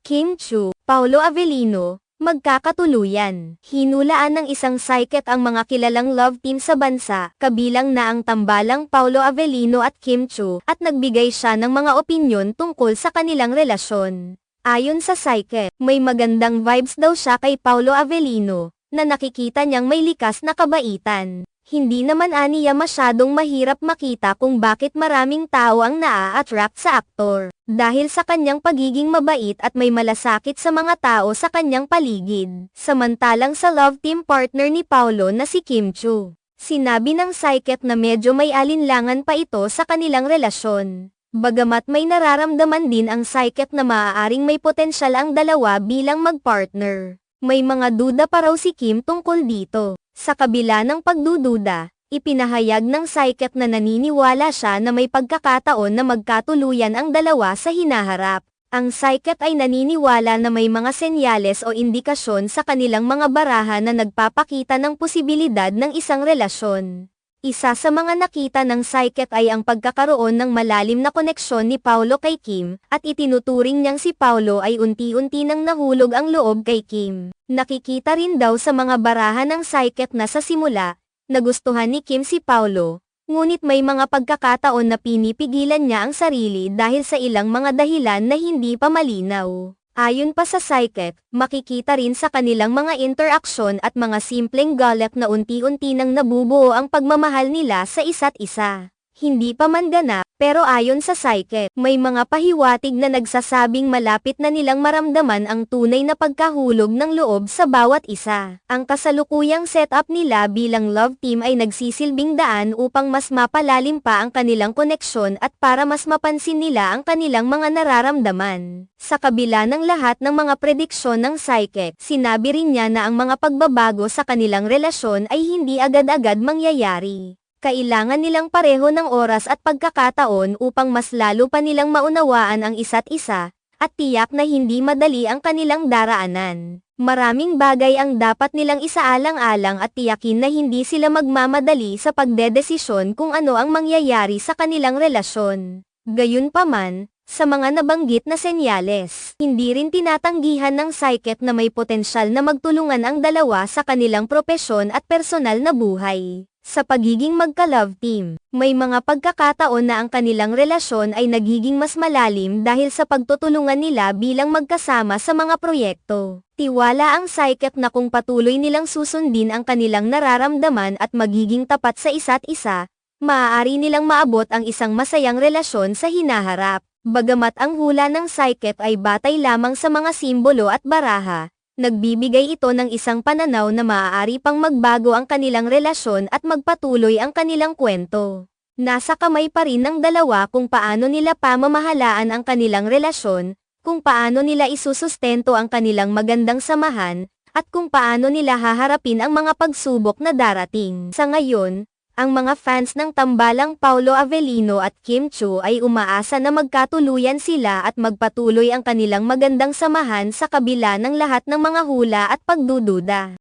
Kim Chu, Paolo Avellino, magkakatuluyan. Hinulaan ng isang psychic ang mga kilalang love team sa bansa, kabilang na ang tambalang Paolo Avellino at Kim Chu, at nagbigay siya ng mga opinyon tungkol sa kanilang relasyon. Ayon sa psychic, may magandang vibes daw siya kay Paolo Avellino, na nakikita niyang may likas na kabaitan. Hindi naman aniya masyadong mahirap makita kung bakit maraming tao ang naa-attract sa aktor, dahil sa kanyang pagiging mabait at may malasakit sa mga tao sa kanyang paligid. Samantalang sa love team partner ni Paolo na si Kim Chu, sinabi ng psychic na medyo may alinlangan pa ito sa kanilang relasyon. Bagamat may nararamdaman din ang psychic na maaaring may potensyal ang dalawa bilang mag-partner, may mga duda pa raw si Kim tungkol dito. Sa kabila ng pagdududa, ipinahayag ng psychic na naniniwala siya na may pagkakataon na magkatuluyan ang dalawa sa hinaharap. Ang psychic ay naniniwala na may mga senyales o indikasyon sa kanilang mga baraha na nagpapakita ng posibilidad ng isang relasyon. Isa sa mga nakita ng psychic ay ang pagkakaroon ng malalim na koneksyon ni Paolo kay Kim, at itinuturing niyang si Paolo ay unti-unti nang nahulog ang loob kay Kim. Nakikita rin daw sa mga baraha ng psychic na sa simula, nagustuhan ni Kim si Paolo, ngunit may mga pagkakataon na pinipigilan niya ang sarili dahil sa ilang mga dahilan na hindi pa malinaw. Ayon pa sa psychic, makikita rin sa kanilang mga interaksyon at mga simpleng galak na unti-unti nang nabubuo ang pagmamahal nila sa isa't isa. Hindi pa man ganap, pero ayon sa psychic, may mga pahiwatig na nagsasabing malapit na nilang maramdaman ang tunay na pagkahulog ng loob sa bawat isa. Ang kasalukuyang setup nila bilang love team ay nagsisilbing daan upang mas mapalalim pa ang kanilang koneksyon at para mas mapansin nila ang kanilang mga nararamdaman. Sa kabila ng lahat ng mga prediksyon ng psychic, sinabi rin niya na ang mga pagbabago sa kanilang relasyon ay hindi agad-agad mangyayari. Kailangan nilang pareho ng oras at pagkakataon upang mas lalo pa nilang maunawaan ang isa't isa, at tiyak na hindi madali ang kanilang daraanan. Maraming bagay ang dapat nilang isaalang-alang at tiyakin na hindi sila magmamadali sa pagdedesisyon kung ano ang mangyayari sa kanilang relasyon. Gayunpaman, sa mga nabanggit na senyales, hindi rin tinatanggihan ng psychic na may potensyal na magtulungan ang dalawa sa kanilang propesyon at personal na buhay. Sa pagiging magka-love team, may mga pagkakataon na ang kanilang relasyon ay nagiging mas malalim dahil sa pagtutulungan nila bilang magkasama sa mga proyekto. Tiwala ang psychic na kung patuloy nilang susundin ang kanilang nararamdaman at magiging tapat sa isa't isa, maaari nilang maabot ang isang masayang relasyon sa hinaharap. Bagamat ang hula ng psychic ay batay lamang sa mga simbolo at baraha, nagbibigay ito ng isang pananaw na maaari pang magbago ang kanilang relasyon at magpatuloy ang kanilang kwento. Nasa kamay pa rin ng dalawa kung paano nila pamamahalaan ang kanilang relasyon, kung paano nila isusustento ang kanilang magandang samahan, at kung paano nila haharapin ang mga pagsubok na darating. Sa ngayon, ang mga fans ng tambalang Paolo Avellino at Kim Chu ay umaasa na magkatuluyan sila at magpatuloy ang kanilang magandang samahan sa kabila ng lahat ng mga hula at pagdududa.